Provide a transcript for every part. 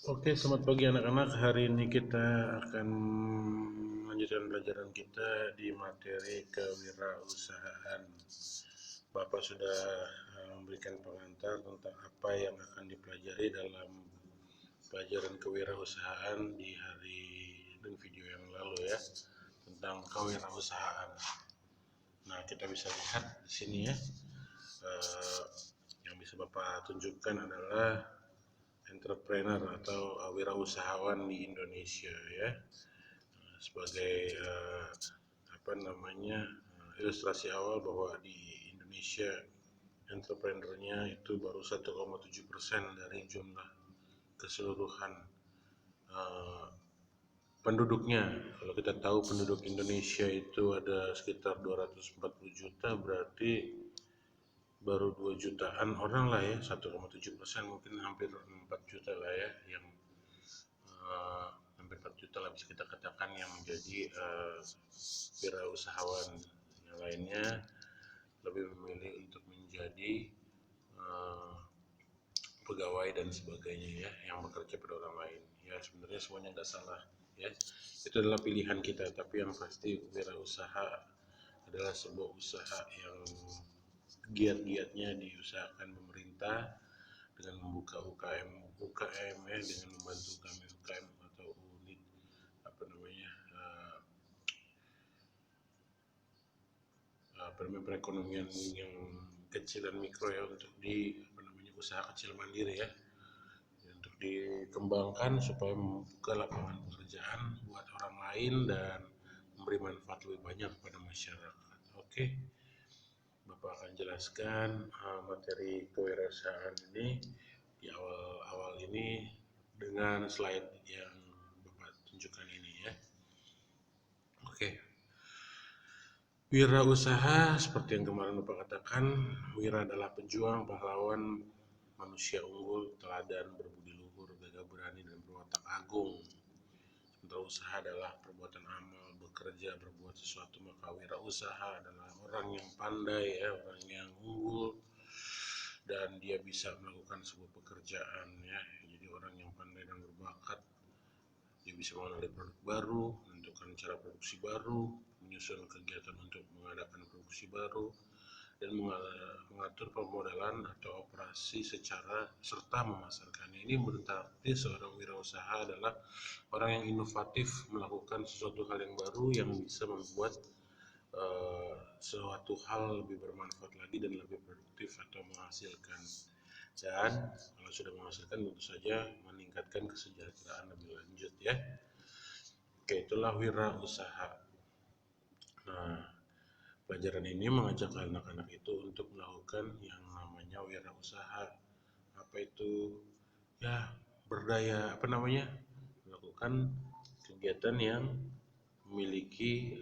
Oke, selamat pagi anak-anak. Hari ini kita akan melanjutkan pelajaran kita di materi kewirausahaan. Bapak sudah memberikan pengantar tentang apa yang akan dipelajari dalam pelajaran kewirausahaan di hari dan video yang lalu ya, tentang kewirausahaan. Nah, kita bisa lihat di sini ya, eh, yang bisa Bapak tunjukkan adalah entrepreneur atau wirausahawan di Indonesia ya, sebagai apa namanya, ilustrasi awal bahwa di Indonesia entrepreneurnya itu baru 1,7% dari jumlah keseluruhan eh, penduduknya. Kalau kita tahu penduduk Indonesia itu ada sekitar 240 juta, berarti baru 2 jutaan orang lah ya, 1,7% mungkin hampir 4 juta lah ya, yang eh, hampir 4 juta lah bisa kita katakan yang menjadi wirausahawan. Yang lainnya lebih memilih untuk menjadi eh, pegawai dan sebagainya ya, yang bekerja pada orang lain. Ya sebenarnya semuanya nggak salah ya. Itu adalah pilihan kita, tapi yang pasti wirausaha adalah sebuah usaha yang giat-giatnya diusahakan pemerintah dengan membuka UKM ya, dengan membantu kami UKM atau unit apa namanya, perekonomian yang kecil dan mikro ya, untuk di apa namanya, usaha kecil mandiri ya, untuk dikembangkan supaya membuka lapangan pekerjaan buat orang lain dan memberi manfaat lebih banyak kepada masyarakat. Oke, Bapak akan jelaskan materi kewirausahaan ini di awal-awal ini dengan slide yang Bapak tunjukkan ini ya. Oke. Wirausaha seperti yang kemarin Bapak katakan, wira adalah pejuang, pahlawan, manusia unggul, teladan, berbudi luhur, gagah berani, dan berwatak agung. Sementara usaha adalah perbuatan amal, bekerja, berbuat sesuatu. Maka wirausaha adalah orang yang pandai ya, orang yang unggul, dan dia bisa melakukan sebuah pekerjaan ya. Jadi orang yang pandai dan berbakat, dia bisa mengenali produk baru, menentukan cara produksi baru, menyusun kegiatan untuk mengadakan produksi baru, dan mengatur pemodalan atau operasi secara serta memasarkannya. Ini berarti seorang wirausaha adalah orang yang inovatif, melakukan sesuatu hal yang baru yang bisa membuat suatu hal lebih bermanfaat lagi dan lebih produktif atau menghasilkan. Dan kalau sudah menghasilkan tentu saja meningkatkan kesejahteraan lebih lanjut ya. Oke, itulah wirausaha. Nah, pelajaran ini mengajak anak-anak itu untuk melakukan yang namanya wirausaha. Apa itu? Ya, berdaya apa namanya? Melakukan kegiatan yang memiliki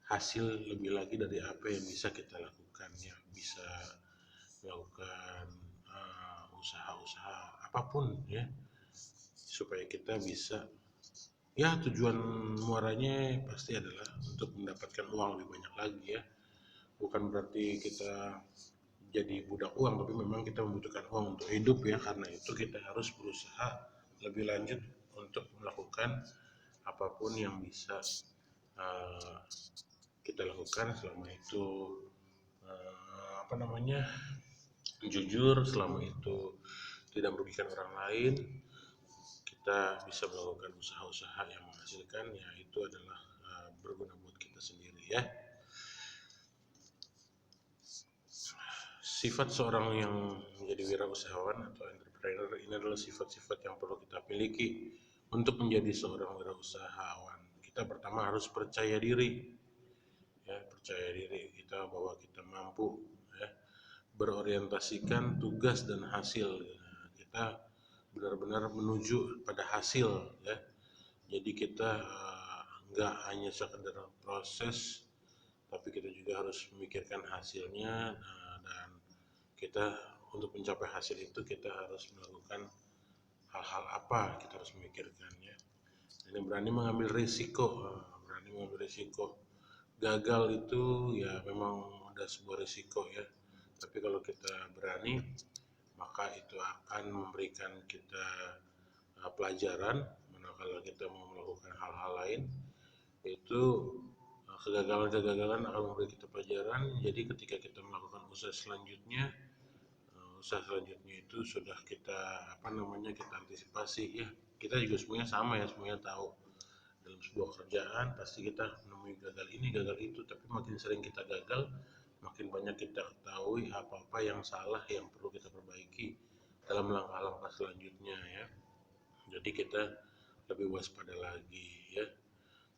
hasil lebih lagi dari apa yang bisa kita lakukan ya. Bisa melakukan usaha-usaha apapun ya, supaya kita bisa, ya tujuan muaranya pasti adalah untuk mendapatkan uang lebih banyak lagi ya. Bukan berarti kita jadi budak uang, tapi memang kita membutuhkan uang untuk hidup ya. Karena itu kita harus berusaha lebih lanjut untuk melakukan apapun yang bisa uh, kita lakukan, selama itu apa namanya, jujur, selama itu tidak merugikan orang lain, kita bisa melakukan usaha-usaha yang menghasilkan, ya itu adalah berguna buat kita sendiri ya. Sifat seorang yang menjadi wirausahawan atau entrepreneur ini adalah sifat-sifat yang perlu kita miliki untuk menjadi seorang wirausahawan. Kita pertama harus percaya diri, ya percaya diri kita bahwa kita mampu ya, berorientasikan tugas dan hasil. Kita benar-benar menuju pada hasil ya. Jadi kita nggak hanya sekedar proses, tapi kita juga harus memikirkan hasilnya. Dan kita untuk mencapai hasil itu kita harus melakukan hal-hal apa, kita harus memikirkannya. Ini berani mengambil risiko, berani mengambil risiko. Gagal itu ya memang ada sebuah risiko ya, tapi kalau kita berani maka itu akan memberikan kita pelajaran. Mana kalau kita mau melakukan hal-hal lain, itu kegagalan-kegagalan akan memberi kita pelajaran. Jadi ketika kita melakukan usaha selanjutnya itu sudah kita kita antisipasi ya. Kita juga semuanya sama ya, semuanya tahu dalam sebuah kerjaan pasti kita menemui gagal ini gagal itu, tapi makin sering kita gagal, makin banyak kita ketahui apa-apa yang salah yang perlu kita perbaiki dalam langkah-langkah selanjutnya ya. Jadi kita lebih waspada lagi ya.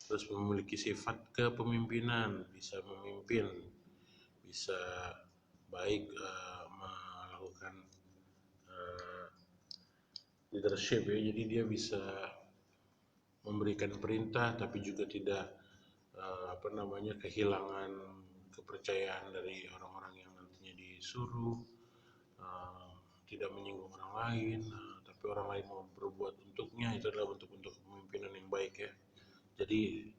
Terus memiliki sifat kepemimpinan, bisa memimpin, bisa baik melakukan uh, leadership ya. Jadi dia bisa memberikan perintah tapi juga tidak kehilangan kepercayaan dari orang-orang yang nantinya disuruh, uh, tidak menyinggung orang lain, tapi orang lain mau berbuat untuknya, itu adalah bentuk-bentuk kepemimpinan yang baik ya. Jadi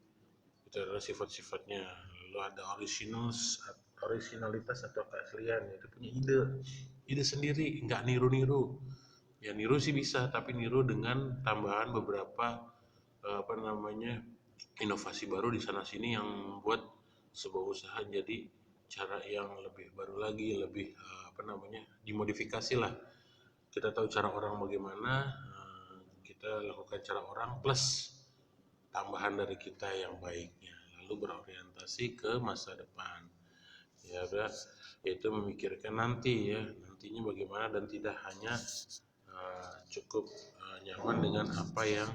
itu adalah sifat-sifatnya. Lalu ada originalitas atau keaslian, itu punya ide sendiri, nggak niru-niru. Ya niru sih bisa, tapi niru dengan tambahan beberapa inovasi baru di sana sini yang buat sebuah usaha jadi cara yang lebih baru lagi, lebih dimodifikasi lah. Kita tahu cara orang bagaimana, kita lakukan cara orang plus tambahan dari kita yang baiknya, lalu berorientasi ke masa depan. Ya udah, yaitu memikirkan nantinya bagaimana dan tidak hanya cukup nyaman dengan apa yang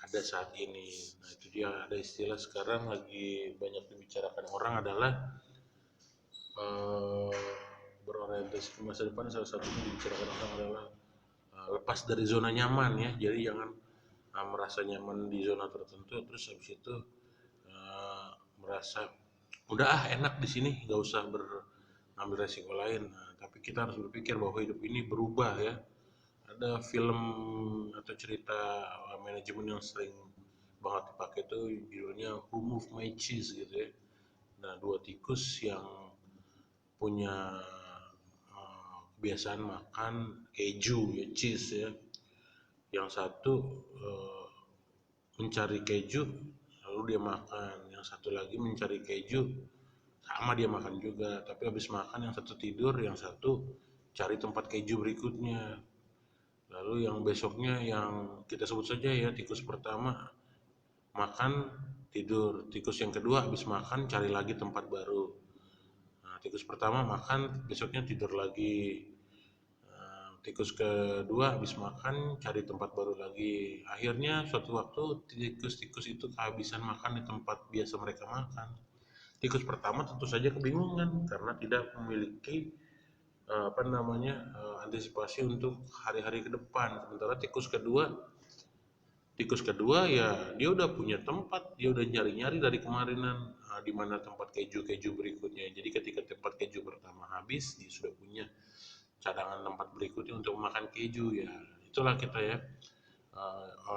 ada saat ini. Nah itu dia, ada istilah sekarang lagi banyak dibicarakan orang adalah berorientasi ke masa depan. Salah satunya dibicarakan orang adalah lepas dari zona nyaman ya. Jadi jangan merasa nyaman di zona tertentu terus habis itu merasa udah enak di sini, nggak usah ngambil resiko lain. Nah, tapi kita harus berpikir bahwa hidup ini berubah ya. Ada film atau cerita manajemen yang sering banget dipakai itu judulnya Who Moved My Cheese gitu ya. Nah, dua tikus yang punya kebiasaan makan keju ya, cheese ya. Yang satu mencari keju lalu dia makan, yang satu lagi mencari keju sama dia makan juga, tapi habis makan yang satu tidur, yang satu cari tempat keju berikutnya. Lalu yang besoknya yang kita sebut saja ya tikus pertama makan tidur, tikus yang kedua habis makan cari lagi tempat baru. Nah, tikus pertama makan besoknya tidur lagi. Tikus kedua habis makan cari tempat baru lagi. Akhirnya suatu waktu tikus-tikus itu kehabisan makan di tempat biasa mereka makan. Tikus pertama tentu saja kebingungan karena tidak memiliki antisipasi untuk hari-hari ke depan. Sementara tikus kedua ya dia udah punya tempat, dia udah nyari-nyari dari kemarinan di mana tempat keju berikutnya. Jadi ketika tempat keju pertama habis, dia sudah punya cadangan tempat berikutnya untuk makan keju ya. Itulah kita ya,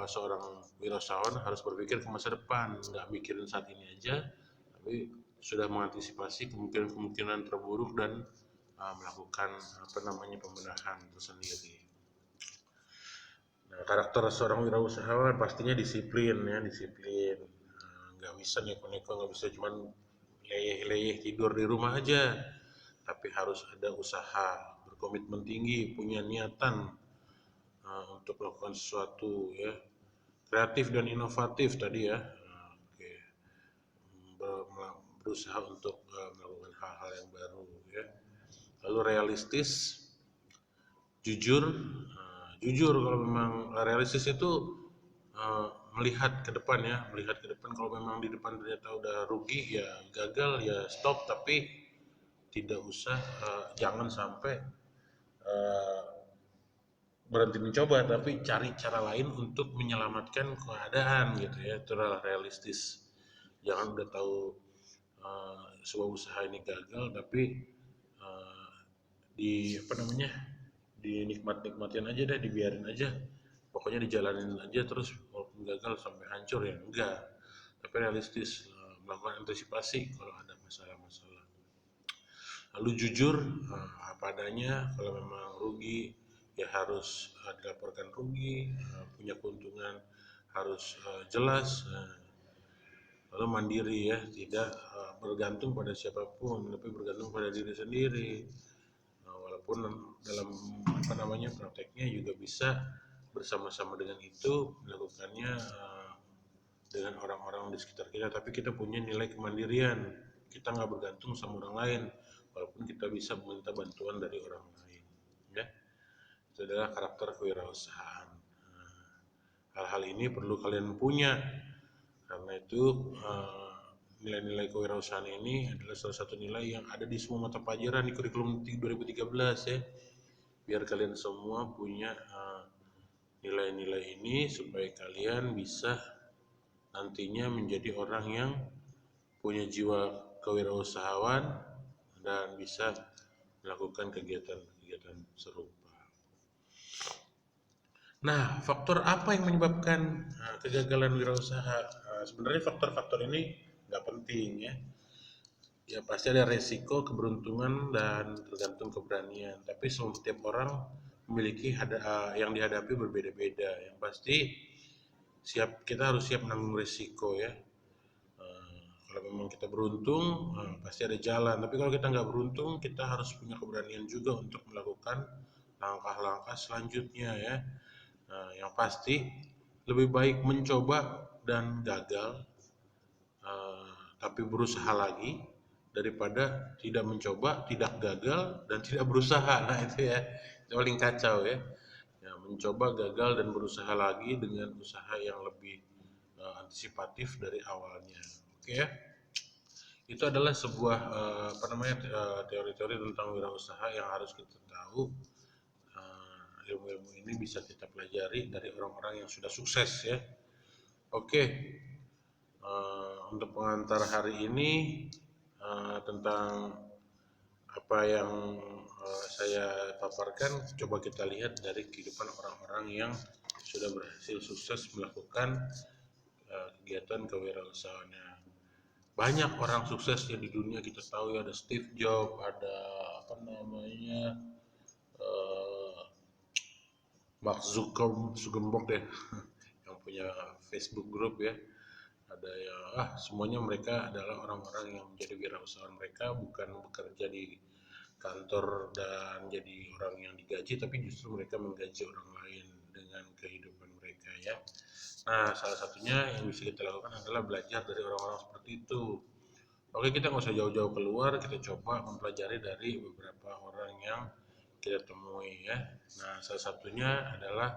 seorang wirausahawan harus berpikir ke masa depan, nggak mikirin saat ini aja, tapi sudah mengantisipasi kemungkinan terburuk dan melakukan pembenahan tersendiri. Nah, karakter seorang wirausahawan pastinya disiplin ya, disiplin. Nggak bisa neko-neko, nggak bisa cuman leyeh-leyeh tidur di rumah aja, tapi harus ada usaha, berkomitmen tinggi, punya niatan untuk melakukan sesuatu ya, kreatif dan inovatif tadi ya. Oke. Berusaha untuk melakukan hal-hal yang baru ya. Lalu realistis, jujur. Jujur kalau memang realistis itu melihat ke depan ya, melihat ke depan. Kalau memang di depan ternyata udah rugi ya, gagal ya stop, tapi tidak usah jangan sampai berhenti mencoba, tapi cari cara lain untuk menyelamatkan keadaan gitu ya. Itu adalah realistis. Jangan udah tahu sebuah usaha ini gagal tapi di dinikmatin aja deh, dibiarin aja, pokoknya dijalanin aja terus walaupun gagal sampai hancur ya enggak, tapi realistis, melakukan antisipasi kalau ada masalah-masalah. lalu jujur, apa adanya. Kalau memang rugi ya harus dilaporkan rugi, punya keuntungan harus jelas. Lalu mandiri ya, tidak bergantung pada siapapun, tapi bergantung pada diri sendiri. Walaupun dalam apa namanya prakteknya juga bisa bersama-sama dengan itu melakukannya dengan orang-orang di sekitar kita, tapi kita punya nilai kemandirian. Kita nggak bergantung sama orang lain, walaupun kita bisa meminta bantuan dari orang lain. Ya, itu adalah karakter kewirausahaan. Hal-hal ini perlu kalian punya. Karena itu nilai-nilai kewirausahaan ini adalah salah satu nilai yang ada di semua mata pelajaran di kurikulum 2013 ya. Biar kalian semua punya nilai-nilai ini supaya kalian bisa nantinya menjadi orang yang punya jiwa kewirausahaan dan bisa melakukan kegiatan-kegiatan serupa. Nah, faktor apa yang menyebabkan kegagalan wirausaha? Sebenarnya faktor-faktor ini nggak penting ya. Ya pasti ada resiko, keberuntungan, dan tergantung keberanian. Tapi setiap orang memiliki yang dihadapi berbeda-beda. Yang pasti kita harus siap menanggung resiko ya. Kalau memang kita beruntung, pasti ada jalan. Tapi kalau kita nggak beruntung, kita harus punya keberanian juga untuk melakukan langkah-langkah selanjutnya ya. Yang pasti lebih baik mencoba dan gagal, tapi berusaha lagi daripada tidak mencoba, tidak gagal dan tidak berusaha. Nah itu ya, itu paling kacau ya. Ya, mencoba gagal dan berusaha lagi dengan usaha yang lebih antisipatif dari awalnya. Oke ya. Itu adalah sebuah apa namanya teori-teori tentang wirausaha yang harus kita tahu. Ilmu-ilmu ini bisa kita pelajari dari orang-orang yang sudah sukses ya. Oke, untuk pengantar hari ini tentang apa yang saya paparkan, coba kita lihat dari kehidupan orang-orang yang sudah berhasil sukses melakukan kegiatan kewirausahaannya. Banyak orang sukses ya di dunia, kita tahu ya, ada Steve Jobs, ada apa namanya uh, Mark Zuckerberg deh yang punya Facebook Group ya. Ada ya, semuanya mereka adalah orang-orang yang menjadi wirausahawan. Mereka bukan bekerja di kantor dan jadi orang yang digaji, tapi justru mereka menggaji orang lain dengan kehidupan mereka ya. Nah, salah satunya yang bisa kita lakukan adalah belajar dari orang-orang seperti itu. Oke, kita nggak usah jauh-jauh keluar, kita coba mempelajari dari beberapa orang yang kita temui ya. Nah, salah satunya adalah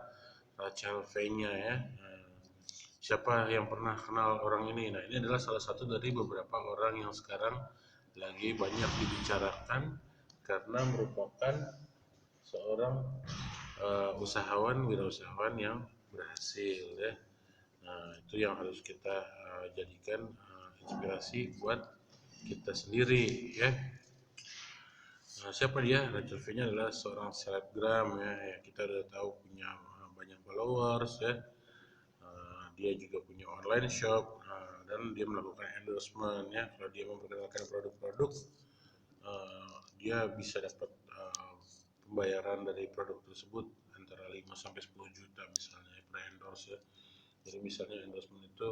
Rachel V-nya ya. Nah, siapa yang pernah kenal orang ini? Nah, ini adalah salah satu dari beberapa orang yang sekarang lagi banyak dibicarakan karena merupakan seorang usahawan, wirausahawan yang berhasil ya. Nah, itu yang harus kita jadikan inspirasi buat kita sendiri ya. Nah, siapa dia? Rachel V-nya adalah seorang selebgram ya. Ya, kita udah tahu punya banyak followers ya. Dia juga punya online shop dan dia melakukan endorsement ya. Kalau dia memperkenalkan produk-produk, dia bisa dapat pembayaran dari produk tersebut antara 5 sampai 10 juta misalnya per endorse ya. Jadi misalnya endorsement itu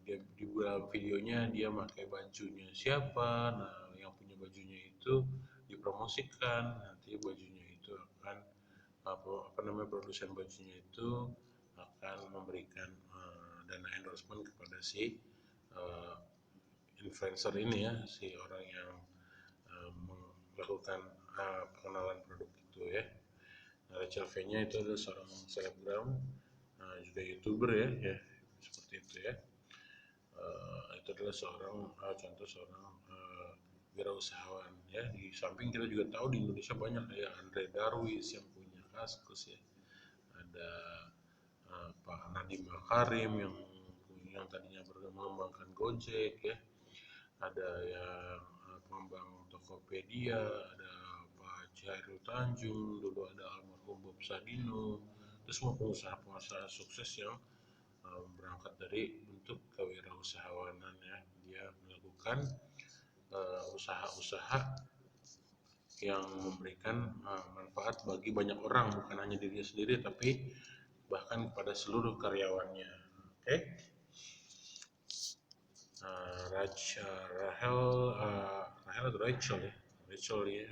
dia di dalam videonya dia pakai bajunya siapa, nah yang punya bajunya itu dipromosikan, nanti bajunya itu akan apa namanya produsen bajunya itu akan memberikan dana endorsement kepada si uh, influencer ini ya, si orang yang melakukan pengenalan produk itu ya. Nah, Rachel V-nya itu adalah seorang selebgram, juga youtuber ya, ya seperti itu ya. Itu adalah contoh seorang wirausahawan ya. Di samping kita juga tahu di Indonesia banyak ya, Andre Darwis yang punya Kaskus ya, ada Pak Nadiem Makarim yang tadinya mengembangkan Gojek ya, ada yang pengembang Tokopedia, ada Pak Chairul Tanjung, dulu ada almarhum Bob Sadino, itu semua pengusaha-pengusaha sukses yang berangkat dari bentuk kewirausahawanan ya. Dia melakukan usaha-usaha yang memberikan manfaat bagi banyak orang, bukan hanya dirinya sendiri tapi bahkan kepada seluruh karyawannya. Oke. Rahel atau Rachel ya, Rachel ya,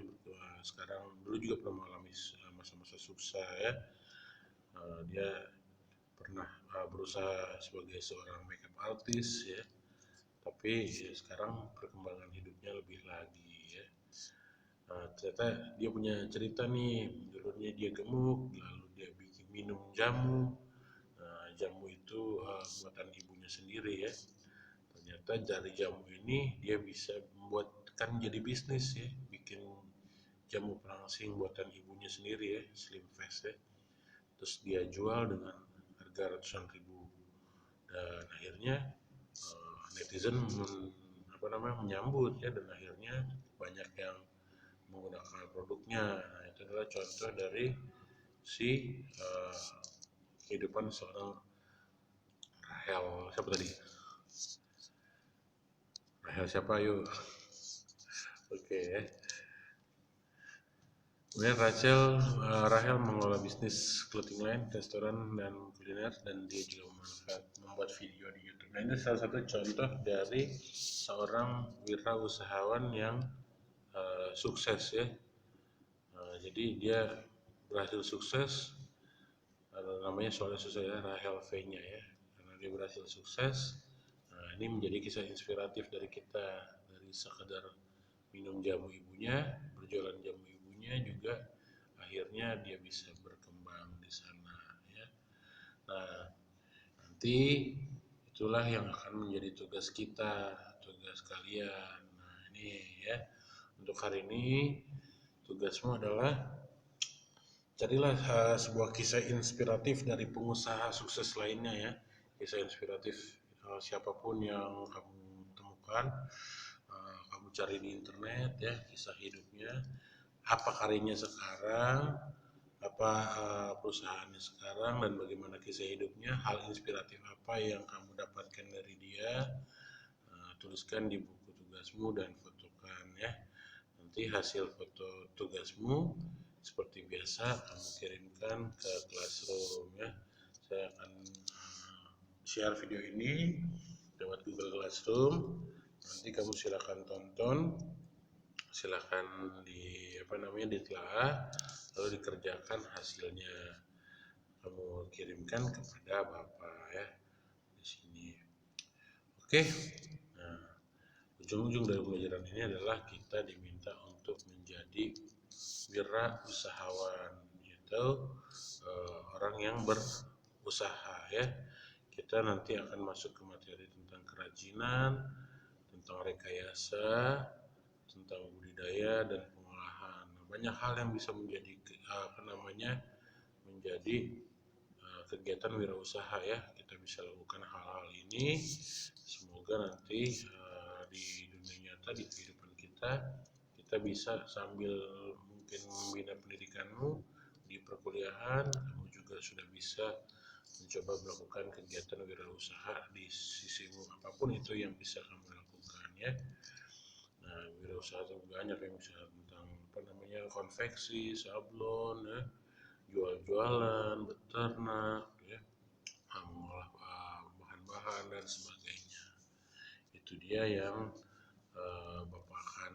sekarang dulu juga pernah mengalami masa-masa susah ya. Dia pernah berusaha sebagai seorang makeup artist ya, tapi ya, sekarang perkembangan hidupnya lebih lagi ya. Ternyata dia punya cerita nih, dulunya dia gemuk, lalu dia bikin minum jamu. Jamu itu buatan ibunya sendiri ya. Ternyata dari jamu ini dia bisa membuatkan jadi bisnis ya, bikin jamu perangsing buatan ibunya sendiri ya, Slim Fast ya. Terus dia jual dengan harga ratusan ribu, dan akhirnya netizen menyambut ya, dan akhirnya banyak yang menggunakan produknya. Nah, itu adalah contoh dari si kehidupan seorang Rahel. Siapa tadi? Rahel siapa yuk? Oke ya. Kemudian Rahel mengelola bisnis clothing line, restoran, dan kuliner, dan dia juga membuat video di YouTube. Nah, ini salah satu contoh dari seorang wirausahawan yang sukses ya. Jadi dia berhasil sukses, namanya soalnya susah ya, Rahel V-nya ya. Karena dia berhasil sukses, ini menjadi kisah inspiratif dari kita, dari sekedar minum jamu ibunya, berjualan jamu ibunya juga akhirnya dia bisa berkembang di sana ya. Nah, nanti itulah yang akan menjadi tugas kita, tugas kalian. Nah, ini ya. Untuk hari ini tugasmu adalah carilah sebuah kisah inspiratif dari pengusaha sukses lainnya ya. Kisah inspiratif siapapun yang kamu temukan, kamu cari di internet ya, kisah hidupnya, apa karyanya sekarang, apa perusahaannya sekarang, dan bagaimana kisah hidupnya, hal inspiratif apa yang kamu dapatkan dari dia. Tuliskan di buku tugasmu dan fotokan ya. Nanti hasil foto tugasmu seperti biasa kamu kirimkan ke Classroom ya. Saya akan share video ini lewat Google Classroom. Nanti kamu silakan tonton, silakan ditelaah, lalu dikerjakan hasilnya. Kamu kirimkan kepada Bapak ya di sini. Oke. Nah, ujung-ujung dari pelajaran ini adalah kita diminta untuk menjadi wirausahawan, yaitu orang yang berusaha ya. Kita nanti akan masuk ke materi tentang kerajinan, tentang rekayasa, tentang budidaya dan pengolahan. Banyak hal yang bisa menjadi menjadi kegiatan wirausaha ya. Kita bisa lakukan hal-hal ini. Semoga nanti di dunia nyata, di kehidupan kita bisa sambil mungkin membina pendidikanmu di perkuliahan, kamu juga sudah bisa mencoba melakukan kegiatan wirausaha di sisimu, apapun itu yang bisa kamu lakukan ya. Nah, wirausaha itu banyak yang bisa, tentang konveksi, sablon ya, jual-jualan, beternak ya, mengolah bahan-bahan dan sebagainya. Itu dia yang Bapak akan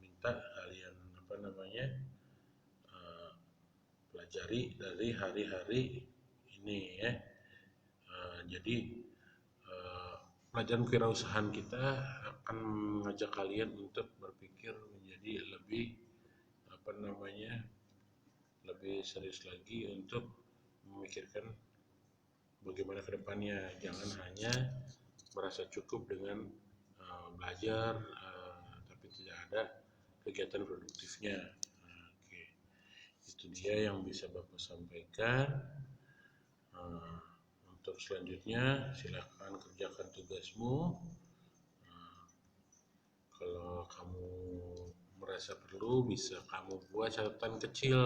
minta kalian pelajari dari hari-hari ini ya. Jadi pelajaran kewirausahaan kita akan mengajak kalian untuk berpikir menjadi lebih lebih serius lagi untuk memikirkan bagaimana kedepannya. Jangan hanya merasa cukup dengan belajar tapi tidak ada kegiatan produktifnya. Oke. Itu dia yang bisa Bapak sampaikan. Untuk selanjutnya silakan kerjakan tugasmu. Kalau kamu merasa perlu, bisa kamu buat catatan kecil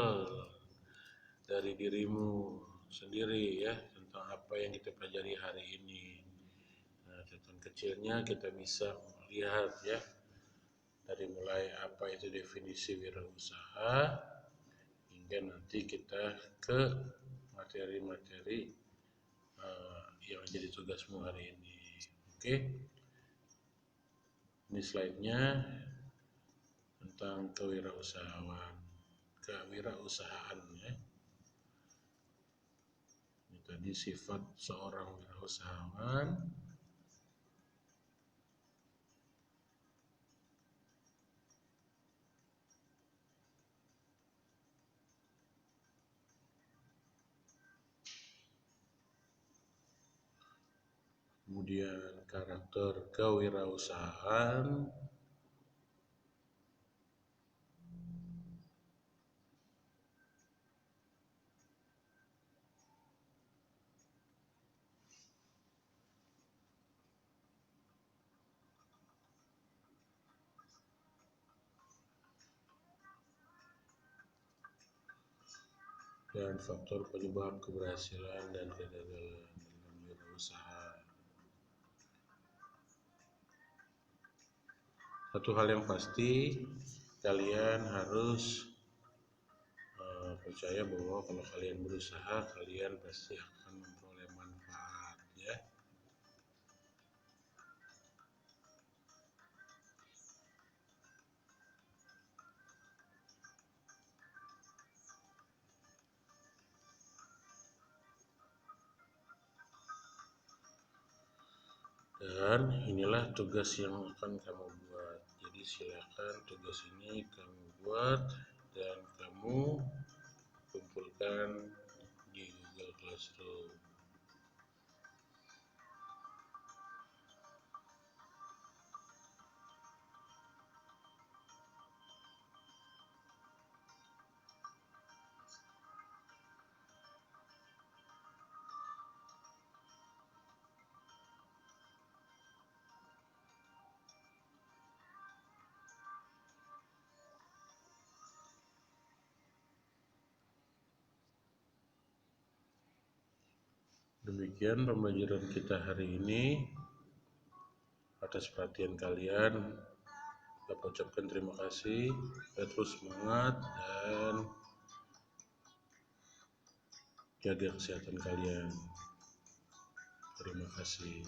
dari dirimu sendiri ya, tentang apa yang kita pelajari hari ini. Nah, catatan kecilnya kita bisa melihat ya, dari mulai apa itu definisi wirausaha hingga nanti kita ke materi-materi yang jadi tugasmu hari ini. Oke, ini slide-nya tentang kewirausahaan ya. Ini tadi sifat seorang wirausahawan. Kemudian karakter kewirausahaan. Dan faktor penyebab keberhasilan dan kegagalan dalam wirausaha. Satu hal yang pasti, kalian harus percaya bahwa kalau kalian berusaha, kalian pasti akan memperoleh manfaat ya. Dan inilah tugas yang akan kamu buat. Jadi silakan tugas ini kamu buat dan kamu kumpulkan di Google Classroom. Demikian pembelajaran kita hari ini. Atas perhatian kalian, Bapak ucapkan terima kasih. Terus semangat dan jaga kesehatan kalian. Terima kasih.